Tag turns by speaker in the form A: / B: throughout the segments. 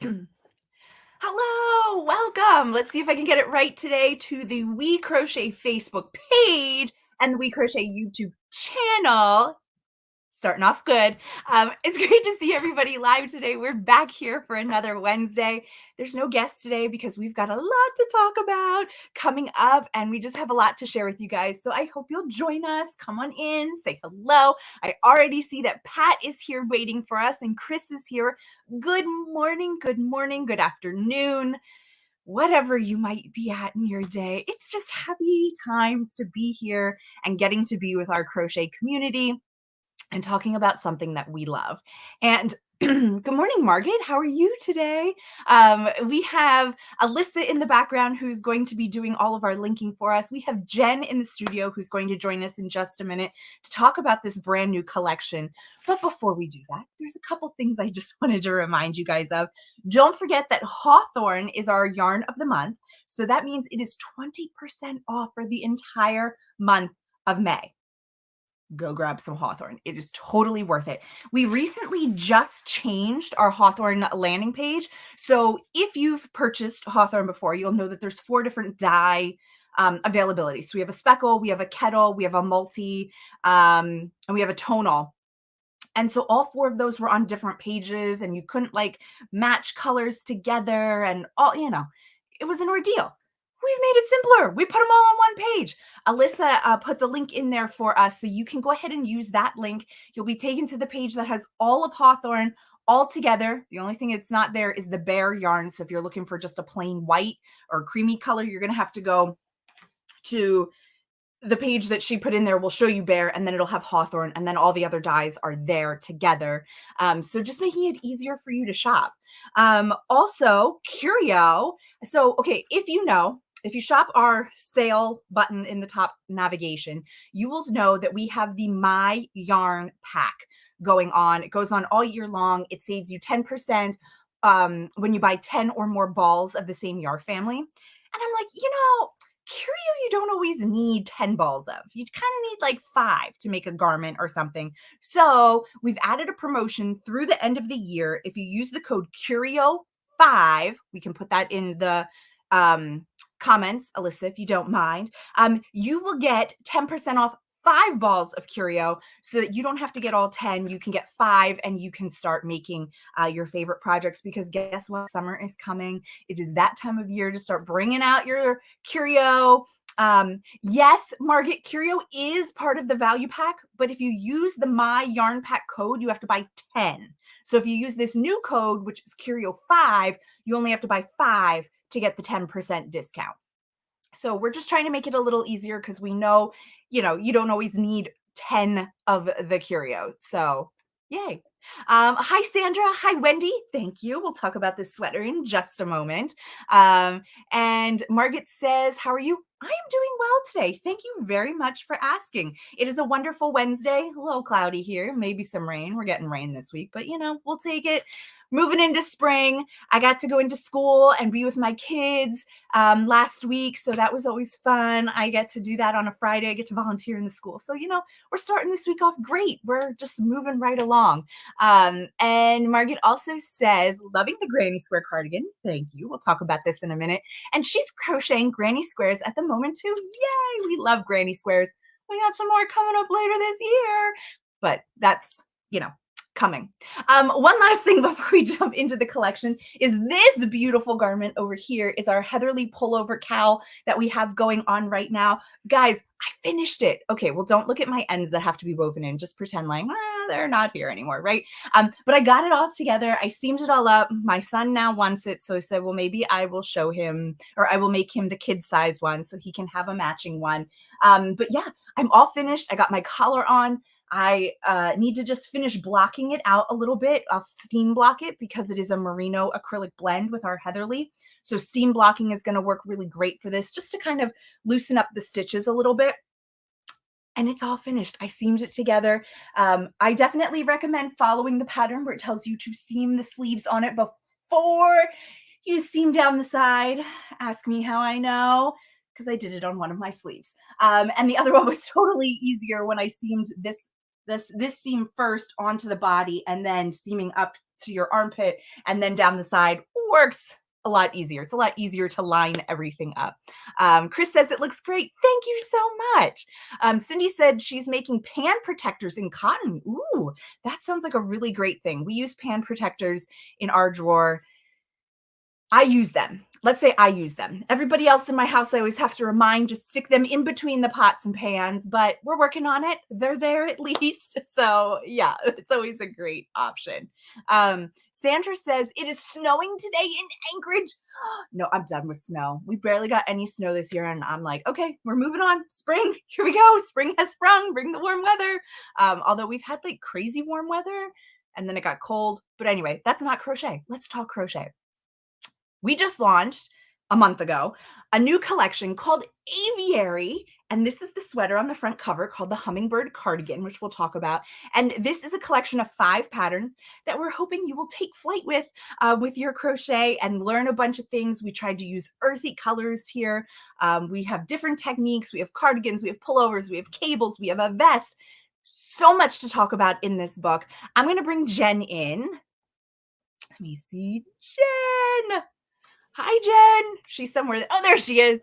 A: Hello, welcome. Let's see if I can get it right today to the WeCrochet Facebook page and the WeCrochet YouTube channel. Starting off good. It's great to see everybody live today. We're back here for another Wednesday. There's no guest today because we've got a lot to talk about coming up, and we just have a lot to share with you guys. So I hope you'll join us. Come on in, say hello. I already see that Pat is here waiting for us, and Chris is here. Good morning, good afternoon, whatever you might be at in your day. It's just happy times to be here and getting to be with our crochet community and talking about something that we love. And good morning, Margaret. How are you today? We have Alyssa in the background who's going to be doing all of our linking for us. We have Jen in the studio who's going to join us in just a minute to talk about this brand new collection. But before we do that, there's a couple things I just wanted to remind you guys of. Don't forget that Hawthorn is our yarn of the month. So that means it is 20% off for the entire month of May. Go grab some Hawthorn. It is totally worth it. We recently just changed our Hawthorn landing page. So if you've purchased Hawthorn before, you'll know that there's 4 different dye availabilities. So we have a speckle, we have a kettle, we have a multi, and we have a tonal. And so all 4 of those were on different pages, and you couldn't like match colors together and all, it was an ordeal. We've made it simpler. We put them all on one page. Alyssa put the link in there for us, so you can go ahead and use that link. You'll be taken to the page that has all of Hawthorn all together. The only thing it's not there is the bare yarn. So if you're looking for just a plain white or creamy color, you're going to have to go to the page that she put in there. Will show you bare, and then it'll have Hawthorn, and then all the other dyes are there together. So just making it easier for you to shop. Also, Curio. So, okay, if you shop our sale button in the top navigation, you will know that we have the My Yarn pack going on. It goes on all year long. It saves you 10% when you buy 10 or more balls of the same yarn family. And I'm like, Curio, you don't always need 10 balls of. You kind of need like 5 to make a garment or something. So we've added a promotion through the end of the year. If you use the code Curio5, we can put that in the comments, Alyssa, if you don't mind, you will get 10% off 5 balls of Curio, so that you don't have to get all 10. You can get 5, and you can start making your favorite projects, because guess what? Summer is coming. It is that time of year to start bringing out your Curio. Yes, Margaret, Curio is part of the value pack, but if you use the My Yarn Pack code, you have to buy 10. So if you use this new code, which is Curio5, you only have to buy 5 to get the 10% discount. So we're just trying to make it a little easier, because we know, you don't always need 10 of the Curio. So yay. Hi, Sandra. Hi, Wendy. Thank you. We'll talk about this sweater in just a moment. And Margaret says, how are you? I am doing well today. Thank you very much for asking. It is a wonderful Wednesday, a little cloudy here, maybe some rain. We're getting rain this week, but we'll take it. Moving into spring, I got to go into school and be with my kids last week. So that was always fun. I get to do that on a Friday. I get to volunteer in the school. So, we're starting this week off great. We're just moving right along. And Margaret also says, loving the granny square cardigan. Thank you. We'll talk about this in a minute. And she's crocheting granny squares at the moment too. Yay. We love granny squares. We got some more coming up later this year, but that's, coming. One last thing before we jump into the collection is this beautiful garment over here is our Heatherly pullover cowl that we have going on right now. Guys, I finished it. Okay, well, don't look at my ends that have to be woven in. Just pretend like, they're not here anymore, right? But I got it all together. I seamed it all up. My son now wants it. So I said, well, maybe I will show him, or I will make him the kid size one so he can have a matching one. But yeah, I'm all finished. I got my collar on. I need to just finish blocking it out a little bit. I'll steam block it because it is a merino acrylic blend with our Heatherly. So steam blocking is going to work really great for this, just to kind of loosen up the stitches a little bit. And it's all finished. I seamed it together. I definitely recommend following the pattern where it tells you to seam the sleeves on it before you seam down the side. Ask me how I know, because I did it on one of my sleeves. And the other one was totally easier when I seamed this seam first onto the body and then seaming up to your armpit, and then down the side works a lot easier. It's a lot easier to line everything up. Chris says it looks great. Thank you so much. Cindy said she's making pan protectors in cotton. Ooh, that sounds like a really great thing. We use pan protectors in our drawer. I use them. Let's say I use them. Everybody else in my house, I always have to remind, just stick them in between the pots and pans, but we're working on it. They're there at least. So yeah, it's always a great option. Sandra says, it is snowing today in Anchorage. No, I'm done with snow. We barely got any snow this year. And I'm like, okay, we're moving on. Spring, here we go. Spring has sprung. Bring the warm weather. Although we've had like crazy warm weather and then it got cold. But anyway, that's not crochet. Let's talk crochet. We just launched a month ago a new collection called Aviary. And this is the sweater on the front cover called the Hummingbird Cardigan, which we'll talk about. And this is a collection of 5 patterns that we're hoping you will take flight with your crochet and learn a bunch of things. We tried to use earthy colors here. We have different techniques. We have cardigans, we have pullovers, we have cables, we have a vest. So much to talk about in this book. I'm going to bring Jen in. Let me see. Jen. Hi, Jen. She's somewhere. Oh, there she is.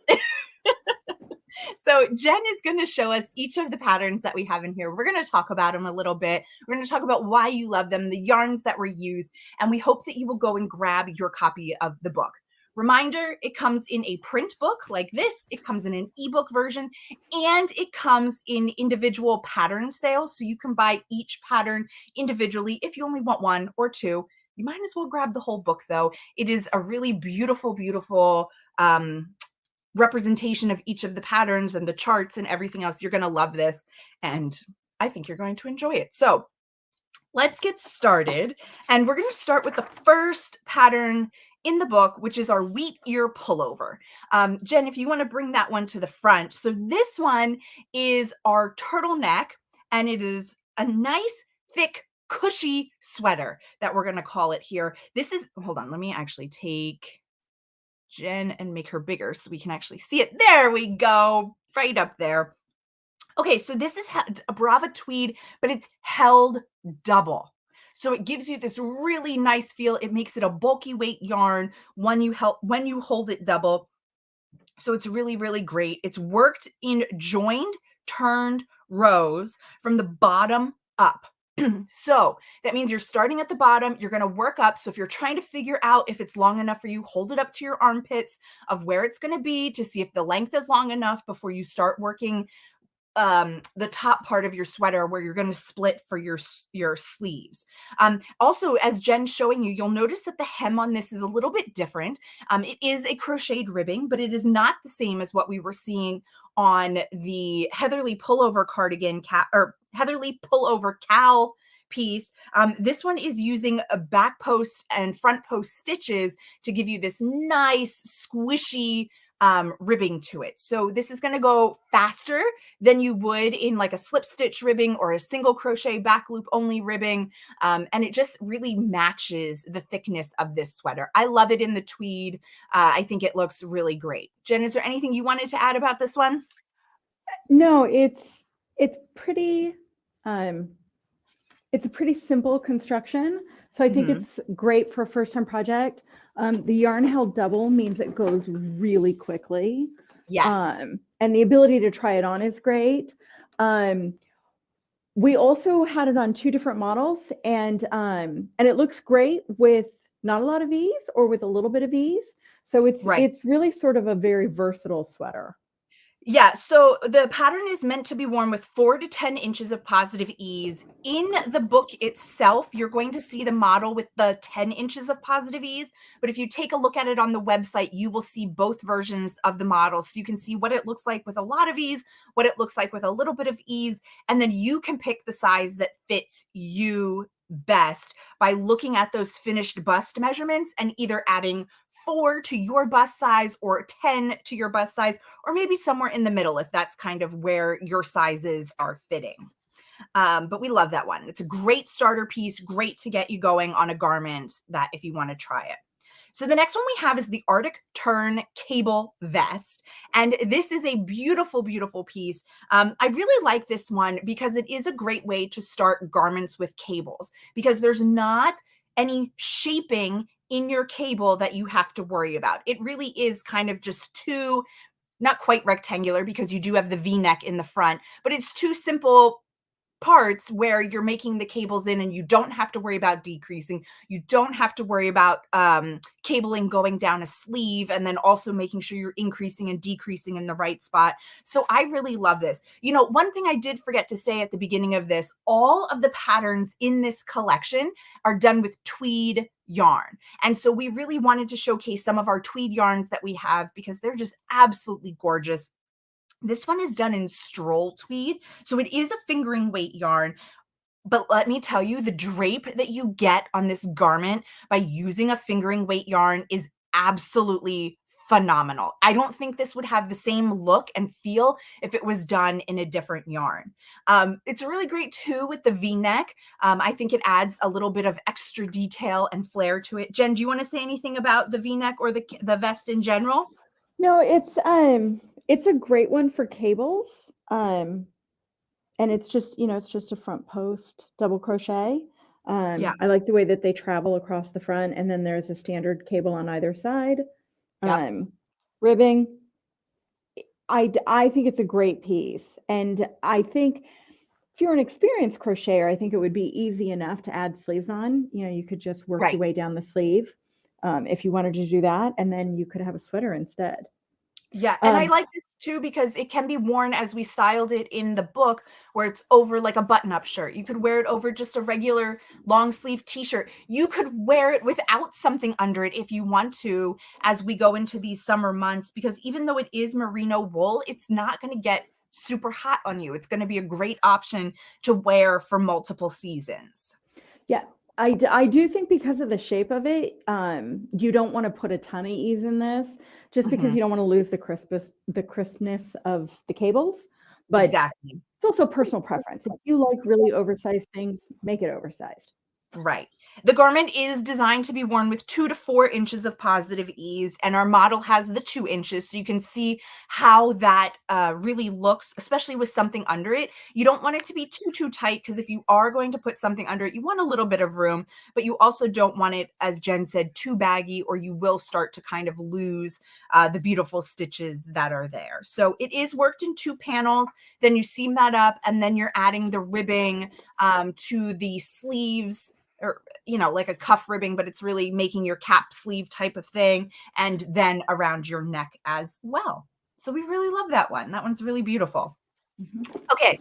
A: So Jen is going to show us each of the patterns that we have in here. We're going to talk about them a little bit. We're going to talk about why you love them, the yarns that were used, and we hope that you will go and grab your copy of the book. Reminder, it comes in a print book like this. It comes in an ebook version, and it comes in individual pattern sales. So you can buy each pattern individually if you only want 1 or 2. You might as well grab the whole book, though. It is a really beautiful, beautiful representation of each of the patterns and the charts and everything else. You're going to love this, and I think you're going to enjoy it. So let's get started, and we're going to start with the first pattern in the book, which is our wheat ear pullover. Jen, if you want to bring that one to the front. So this one is our turtleneck, and it is a nice, thick, cushy sweater that we're going to call it here. This is, hold on, let me actually take Jen and make her bigger so we can actually see it. There we go, right up there. Okay, so this is a Brava Tweed, but it's held double. So it gives you this really nice feel. It makes it a bulky weight yarn when you hold it double. So it's really, really great. It's worked in joined, turned rows from the bottom up. So that means you're starting at the bottom, you're going to work up. So if you're trying to figure out if it's long enough for you, hold it up to your armpits of where it's going to be to see if the length is long enough before you start working the top part of your sweater where you're going to split for your sleeves. Also, as Jen's showing you, you'll notice that the hem on this is a little bit different. It is a crocheted ribbing, but it is not the same as what we were seeing on the Heatherly pullover cardigan or Heatherly pullover cowl piece. This one is using a back post and front post stitches to give you this nice squishy ribbing to it. So this is going to go faster than you would in like a slip stitch ribbing or a single crochet back loop only ribbing. And it just really matches the thickness of this sweater. I love it in the tweed. I think it looks really great. Jen, is there anything you wanted to add about this one?
B: No, it's pretty, it's a pretty simple construction. So I think it's great for a first-time project. The yarn held double means it goes really quickly.
A: Yes.
B: And the ability to try it on is great. We also had it on 2 different models, and it looks great with not a lot of ease or with a little bit of ease. So it's really sort of a very versatile sweater.
A: Yeah, so the pattern is meant to be worn with 4 to 10 inches of positive ease. In the book itself, you're going to see the model with the 10 inches of positive ease. But if you take a look at it on the website, you will see both versions of the model. So you can see what it looks like with a lot of ease, what it looks like with a little bit of ease, and then you can pick the size that fits you best by looking at those finished bust measurements and either adding 4 to your bust size or 10 to your bust size, or maybe somewhere in the middle if that's kind of where your sizes are fitting. But we love that one. It's a great starter piece, great to get you going on a garment that if you want to try it. So the next one we have is the Arctic Tern Cable Vest. And this is a beautiful, beautiful piece. I really like this one because it is a great way to start garments with cables because there's not any shaping in your cable that you have to worry about. It really is kind of just two, not quite rectangular because you do have the V-neck in the front, but it's two simple parts where you're making the cables in and you don't have to worry about decreasing. You don't have to worry about cabling going down a sleeve and then also making sure you're increasing and decreasing in the right spot. So I really love this. You know, one thing I did forget to say at the beginning of this, all of the patterns in this collection are done with tweed yarn. And so we really wanted to showcase some of our tweed yarns that we have because they're just absolutely gorgeous. This one is done in Stroll tweed, so it is a fingering weight yarn, but let me tell you, the drape that you get on this garment by using a fingering weight yarn is absolutely phenomenal. I don't think this would have the same look and feel if it was done in a different yarn. It's really great too with the V-neck. I think it adds a little bit of extra detail and flair to it. Jen, do you want to say anything about the V-neck or the vest in general?
B: No, it's a great one for cables. And it's just, it's just a front post double crochet.
A: Yeah.
B: I like the way that they travel across the front, and then there's a standard cable on either side.
A: Yep.
B: Ribbing. I think it's a great piece. And I think if you're an experienced crocheter, I think it would be easy enough to add sleeves on. You could just work
A: Right.
B: your way down the sleeve if you wanted to do that, and then you could have a sweater instead.
A: Yeah, and I like this too because it can be worn as we styled it in the book, where it's over like a button-up shirt. You could wear it over just a regular long sleeve t-shirt. You could wear it without something under it if you want to as we go into these summer months, because even though it is merino wool, it's not going to get super hot on you. It's going to be a great option to wear for multiple seasons.
B: Yeah, I do think because of the shape of it, you don't want to put a ton of ease in this, just because you don't want to lose the crispness of the cables. But
A: Exactly.
B: it's also personal preference. If you like really oversized things, make it oversized.
A: Right. The garment is designed to be worn with 2 to 4 inches of positive ease, and our model has the 2 inches, so you can see how that really looks, especially with something under it. You don't want it to be too tight, because if you are going to put something under it, you want a little bit of room, but you also don't want it, as Jen said, too baggy, or you will start to kind of lose the beautiful stitches that are there. So it is worked in 2 panels, then you seam that up, and then you're adding the ribbing to the sleeves, or like a cuff ribbing, but it's really making your cap sleeve type of thing, and then around your neck as well. So we really love that one. That one's really beautiful. Okay,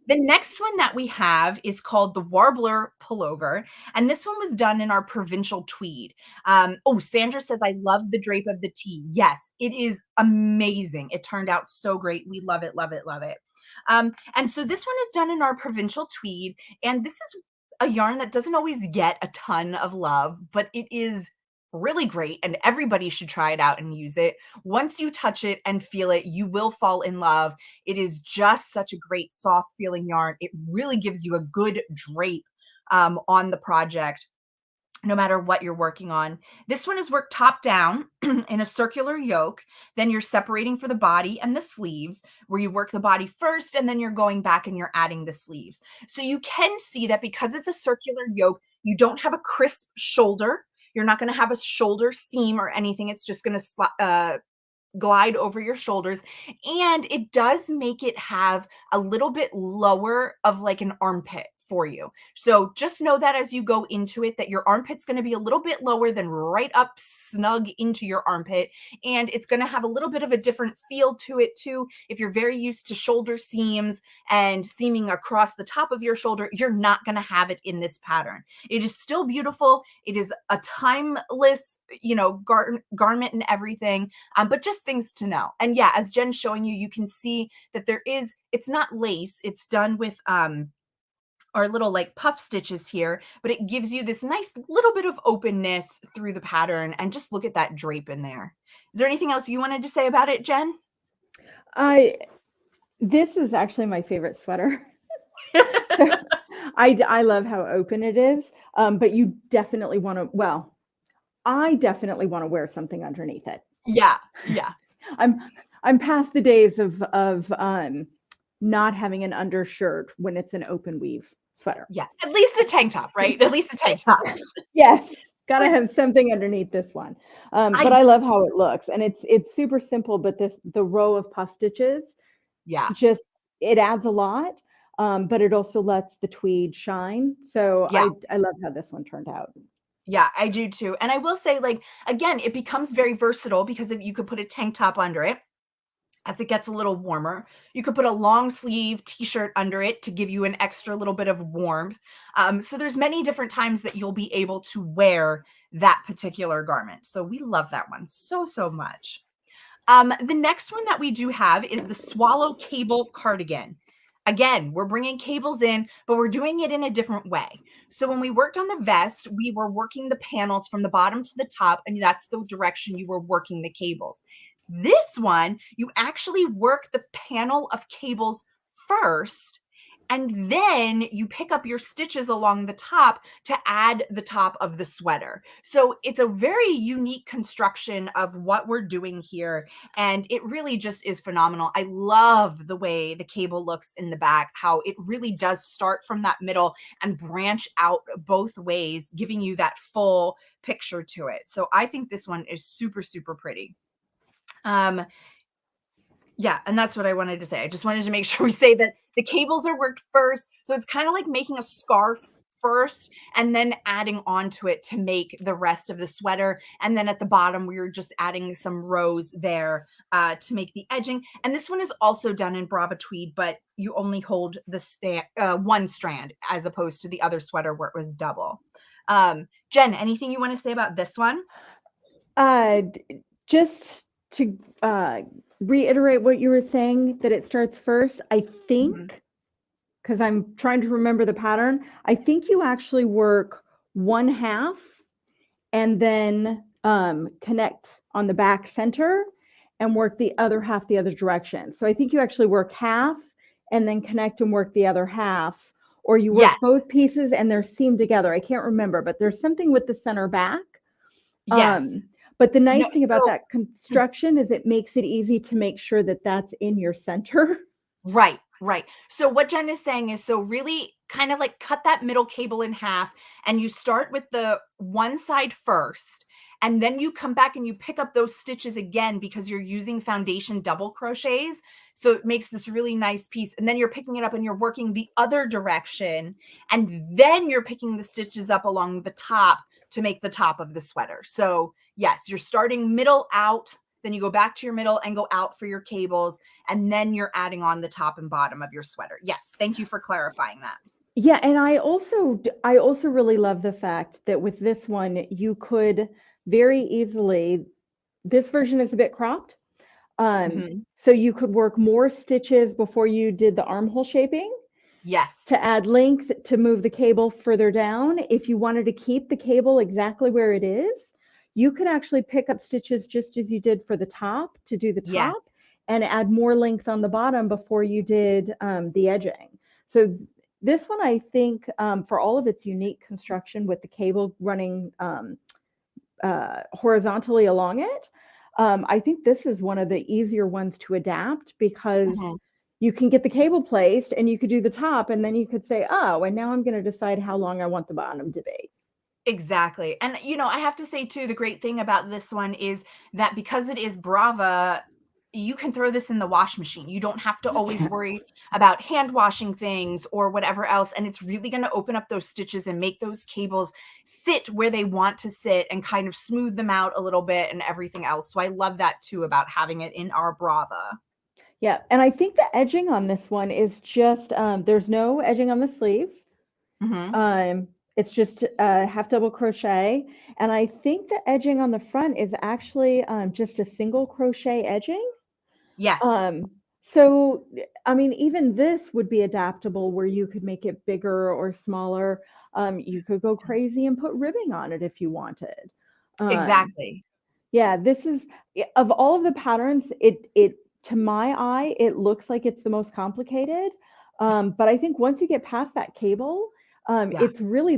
A: the next one that we have is called the Warbler Pullover, and this one was done in our Provincial Tweed. Sandra says, I love the drape of the tee. Yes, it is amazing. It turned out so great. We love it, love it, love it. And so this one is done in our Provincial Tweed, and this is a yarn that doesn't always get a ton of love, but it is really great, and everybody should try it out and use it. Once you touch it and feel it, you will fall in love. It is just such a great soft feeling yarn. It really gives you a good drape on the project, no matter what you're working on. This one is worked top down in a circular yoke. Then you're separating for the body and the sleeves, where you work the body first and then you're going back and you're adding the sleeves. So you can see that because it's a circular yoke, you don't have a crisp shoulder. You're not going to have a shoulder seam or anything. It's just going to glide over your shoulders, and it does make it have a little bit lower of like an armpit for you. So just know that as you go into it, that your armpit's going to be a little bit lower than right up snug into your armpit, and it's going to have a little bit of a different feel to it too. If you're very used to shoulder seams and seaming across the top of your shoulder, you're not going to have it in this pattern. It is still beautiful. It is a timeless garment and everything, but just things to know. And yeah, as Jen's showing you, you can see that it's not lace, it's done with our little like puff stitches here, but it gives you this nice little bit of openness through the pattern. And just look at that drape in there. Is there anything else you wanted to say about it, Jen?
B: This is actually my favorite sweater. So I love how open it is, but you definitely want to, I definitely want to wear something underneath it.
A: Yeah.
B: I'm past the days of not having an undershirt when it's an open weave sweater.
A: Yeah, at least a tank top, right? At least a tank top.
B: Yes, got to
A: But
B: have something underneath this one. But
A: I
B: I love how it looks, and it's super simple. But the row of puff stitches
A: yeah,
B: just it adds a lot, but it also lets the tweed shine. So
A: yeah.
B: I love how this one turned out.
A: Yeah, I do too. And I will say, like, again, it becomes very versatile because if you could put a tank top under it as it gets a little warmer. You could put a long sleeve t-shirt under it to give you an extra little bit of warmth. So there's many different times that you'll be able to wear that particular garment. So we love that one so, so much. The next one that we do have is the Swallow Cable Cardigan. Again, we're bringing cables in, but we're doing it in a different way. So when we worked on the vest, we were working the panels from the bottom to the top, and that's the direction you were working the cables. This one, you actually work the panel of cables first, and then you pick up your stitches along the top to add the top of the sweater. So it's a very unique construction of what we're doing here. And it really just is phenomenal. I love the way the cable looks in the back, how it really does start from that middle and branch out both ways, giving you that full picture to it. So I think this one is super, super pretty. Um, yeah, and that's what I wanted to say. I just wanted to make sure we say that the cables are worked first. So it's kind of like making a scarf first and then adding onto it to make the rest of the sweater. And then at the bottom, we are just adding some rows there to make the edging. And this one is also done in Brava Tweed, but you only hold the one strand as opposed to the other sweater where it was double. Jen, anything you want to say about this one?
B: Just to reiterate what you were saying, that it starts first, I think, because I'm trying to remember the pattern, I think you actually work one half and then connect on the back center and work the other half the other direction. So I think you actually work half and then connect and work the other half, or you work
A: Yes.
B: both pieces and they're seamed together. I can't remember, but there's something with the center back.
A: Yes.
B: But the nice
A: No,
B: thing about
A: so
B: that construction is it makes it easy to make sure that that's in your center.
A: right, right. So what Jen is saying is, so really kind of like cut that middle cable in half and you start with the one side first, and then you come back and you pick up those stitches again because you're using foundation double crochets. So it makes this really nice piece. And then you're picking it up and you're working the other direction. And then you're picking the stitches up along the top to make the top of the sweater. So yes, you're starting middle out, then you go back to your middle and go out for your cables, and then you're adding on the top and bottom of your sweater. Yes, thank you for clarifying that.
B: Yeah, and I also really love the fact that with this one you could very easily, this version is a bit cropped. So you could work more stitches before you did the armhole shaping
A: Yes.
B: to add length to move the cable further down. If you wanted to keep the cable exactly where it is, you could actually pick up stitches just as you did for the top to do the
A: Yes.
B: top and add more length on the bottom before you did the edging. So this one, I think, for all of its unique construction with the cable running horizontally along it, I think this is one of the easier ones to adapt because you can get the cable placed and you could do the top and then you could say, oh, and now I'm going to decide how long I want the bottom to be.
A: Exactly. And, I have to say too, the great thing about this one is that because it is Brava, you can throw this in the wash machine. You don't have to always worry about hand washing things or whatever else. And it's really going to open up those stitches and make those cables sit where they want to sit and kind of smooth them out a little bit and everything else. So I love that too about having it in our Brava.
B: Yeah, and I think the edging on this one is just, there's no edging on the sleeves. It's just half double crochet. And I think the edging on the front is actually just a single crochet edging.
A: Yes.
B: So, I mean, even this would be adaptable where you could make it bigger or smaller. You could go crazy and put ribbing on it if you wanted.
A: Exactly.
B: Yeah, this is, of all of the patterns, it to my eye, it looks like it's the most complicated. But I think once you get past that cable,
A: Yeah.
B: it's really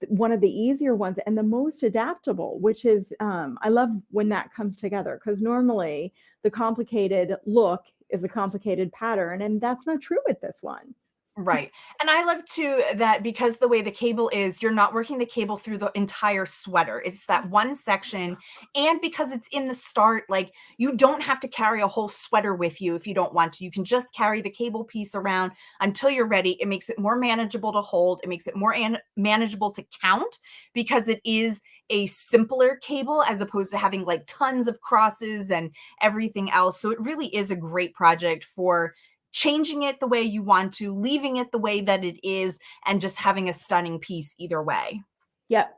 B: one of the easier ones and the most adaptable, which is, I love when that comes together because normally the complicated look is a complicated pattern, and that's not true with this one.
A: Right. And I love too that because the way the cable is, you're not working the cable through the entire sweater. It's that one section. And because it's in the start, like you don't have to carry a whole sweater with you if you don't want to. You can just carry the cable piece around until you're ready. It makes it more manageable to hold. It makes it more manageable to count because it is a simpler cable as opposed to having like tons of crosses and everything else. So it really is a great project for changing it the way you want to, leaving it the way that it is, and just having a stunning piece either way.
B: Yep.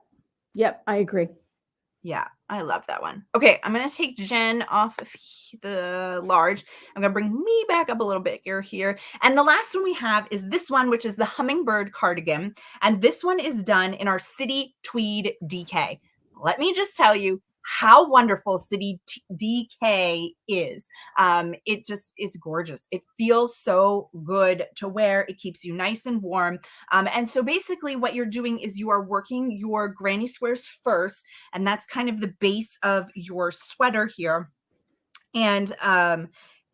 B: Yep. I agree.
A: Yeah, I love that one. Okay, I'm going to take Jen off of the large. I'm going to bring me back up a little bit here. And the last one we have is this one, which is the hummingbird cardigan. And this one is done in our City Tweed DK. Let me just tell you how wonderful City DK is. It just is gorgeous. It feels so good to wear. It keeps you nice and warm. And so basically what you're doing is you are working your granny squares first, and that's kind of the base of your sweater here. And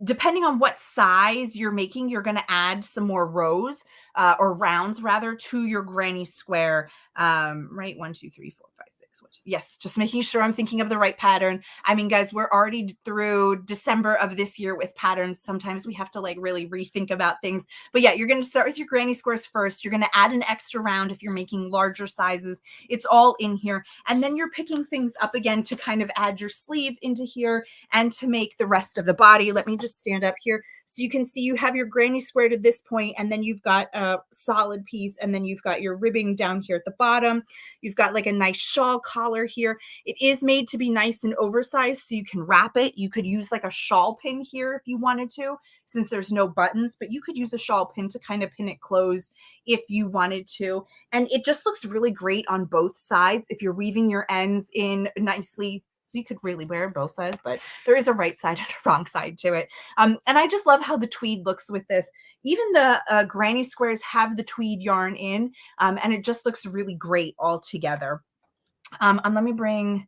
A: depending on what size you're making, you're going to add some more rows or rounds rather to your granny square. Right, 1, 2, 3, 4, 5, 6. Yes, just making sure I'm thinking of the right pattern. I mean, guys, we're already through December of this year with patterns. Sometimes we have to like really rethink about things. But yeah, you're going to start with your granny squares first. You're going to add an extra round if you're making larger sizes. It's all in here. And then you're picking things up again to kind of add your sleeve into here and to make the rest of the body. Let me just stand up here so you can see you have your granny square to this point, and then you've got a solid piece, and then you've got your ribbing down here at the bottom. You've got like a nice shawl collar here. It is made to be nice and oversized, so you can wrap it. You could use like a shawl pin here if you wanted to, since there's no buttons, but you could use a shawl pin to kind of pin it closed if you wanted to. And it just looks really great on both sides if you're weaving your ends in nicely. So you could really wear both sides, but there is a right side and a wrong side to it. And I just love how the tweed looks with this. Even the granny squares have the tweed yarn in, and it just looks really great all together. And let me bring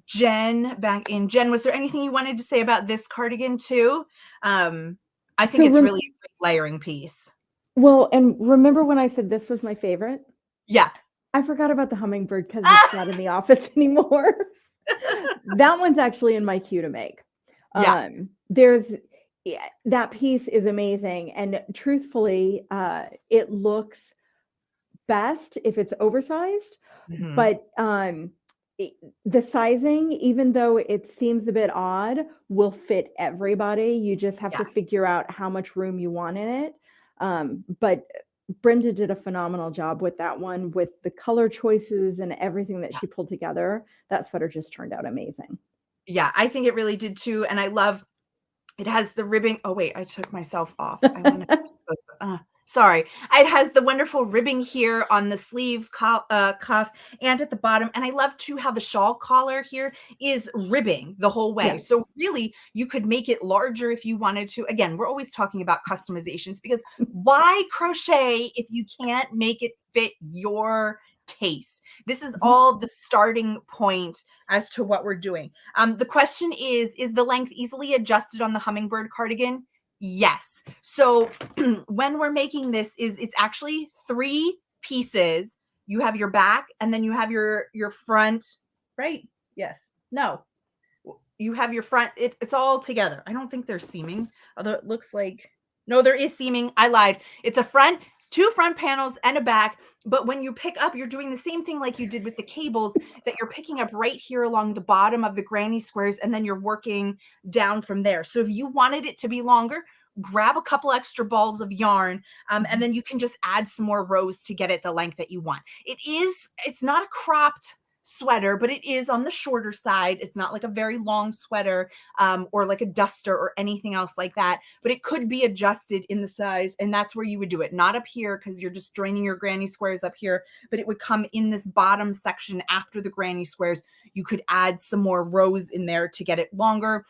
A: Jen back in. Jen, was there anything you wanted to say about this cardigan too? I think it's really a great layering piece.
B: Well, and remember when I said this was my favorite?
A: Yeah.
B: I forgot about the hummingbird because it's not in the office anymore. That one's actually in my queue to make.
A: Yeah.
B: That piece is amazing. And truthfully, it looks best if it's oversized, but the sizing, even though it seems a bit odd, will fit everybody. You just have to figure out how much room you want in it. But Brenda did a phenomenal job with that one, with the color choices and everything that she pulled together. That sweater just turned out amazing.
A: Yeah, I think it really did too. And I love it has the ribbing. Oh, wait, I took myself off. I want to. Sorry. It has the wonderful ribbing here on the sleeve cuff and at the bottom. And I love too how the shawl collar here is ribbing the whole way.
B: Yes.
A: So really you could make it larger if you wanted to. Again, we're always talking about customizations because why crochet if you can't make it fit your taste? This is all the starting point as to what we're doing. The question is the length easily adjusted on the hummingbird cardigan? Yes. So when we're making this, it's actually 3 pieces. You have your back and then you have your front, right? Yes. No. You have your front. It's all together. I don't think there's seaming, although it looks like, no, there is seaming. I lied. It's a front, 2 front panels and a back. But when you pick up, you're doing the same thing like you did with the cables, that you're picking up right here along the bottom of the granny squares, and then you're working down from there. So if you wanted it to be longer, grab a couple extra balls of yarn, and then you can just add some more rows to get it the length that you want. It's not a cropped sweater, but it is on the shorter side. It's not like a very long sweater or like a duster or anything else like that, but it could be adjusted in the size, and that's where you would do it. Not up here because you're just joining your granny squares up here, but it would come in this bottom section after the granny squares. You could add some more rows in there to get it longer,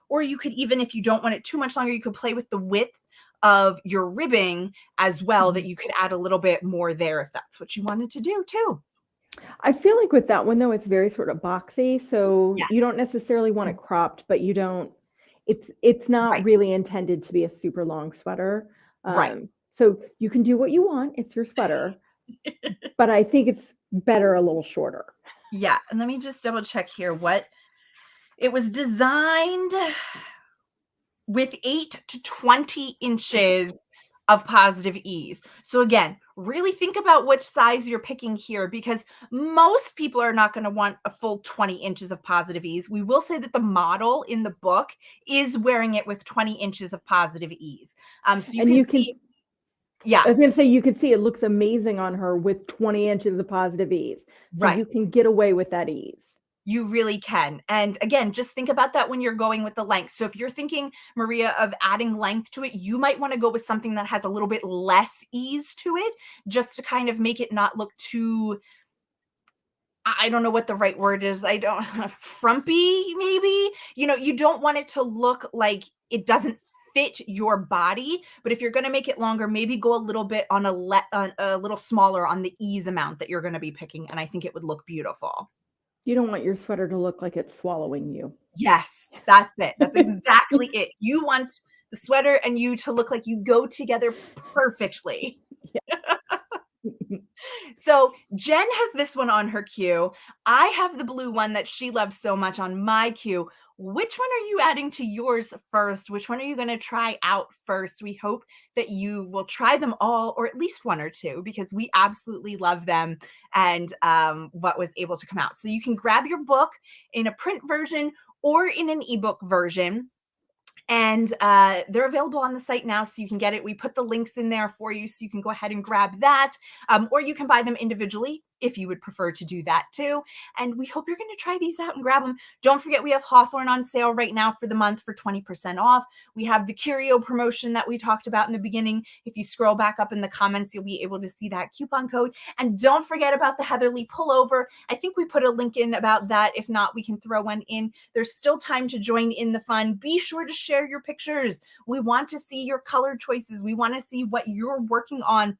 A: or you could, even if you don't want it too much longer, you could play with the width of your ribbing as well, that you could add a little bit more there if that's what you wanted to do too.
B: I feel like with that one though, it's very sort of boxy, so you don't necessarily want it cropped, but you don't. It's not really intended to be a super long sweater,
A: right?
B: So you can do what you want. It's your sweater, but I think it's better a little shorter.
A: Yeah, and let me just double check here what it was designed with 8 to 20 inches of positive ease. So again, really think about which size you're picking here because most people are not going to want a full 20 inches of positive ease. We will say that the model in the book is wearing it with 20 inches of positive ease. So you
B: And
A: can
B: you
A: see,
B: can,
A: yeah,
B: I was going to say, you can see it looks amazing on her with 20 inches of positive ease. So
A: right.
B: you can get away with that ease.
A: You really can. And again, just think about that when you're going with the length. So if you're thinking, Maria, of adding length to it, you might want to go with something that has a little bit less ease to it, just to kind of make it not look too, I don't know what the right word is. I don't, frumpy, maybe. You don't want it to look like it doesn't fit your body. But if you're going to make it longer, maybe go a little bit on on a little smaller on the ease amount that you're going to be picking. And I think it would look beautiful.
B: You don't want your sweater to look like it's swallowing you.
A: Yes, that's it. That's exactly it. You want the sweater and you to look like you go together perfectly.
B: Yeah.
A: So Jen has this one on her queue. I have the blue one that she loves so much on my queue. Which one are you adding to yours first? Which one are you going to try out first? We hope that you will try them all, or at least one or two, because we absolutely love them and what was able to come out. So you can grab your book in a print version or in an ebook version. And they're available on the site now, so you can get it. We put the links in there for you, so you can go ahead and grab that, or you can buy them individually if you would prefer to do that too. And we hope you're going to try these out and grab them. Don't forget, we have Hawthorne on sale right now for the month for 20% off. We have the Curio promotion that we talked about in the beginning. If you scroll back up in the comments, you'll be able to see that coupon code. And don't forget about the Heatherly pullover. I think we put a link in about that. If not, we can throw one in. There's still time to join in the fun. Be sure to share your pictures. We want to see your color choices. We want to see what you're working on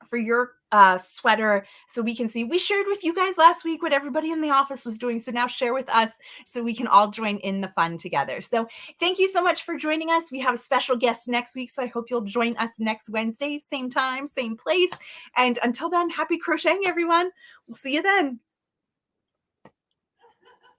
A: for your sweater, so we can see. We shared with you guys last week what everybody in the office was doing, so now share with us so we can all join in the fun together. So thank you so much for joining us. We have a special guest next week, so I hope you'll join us next Wednesday, same time, same place. And until then, happy crocheting, everyone. We'll see you then.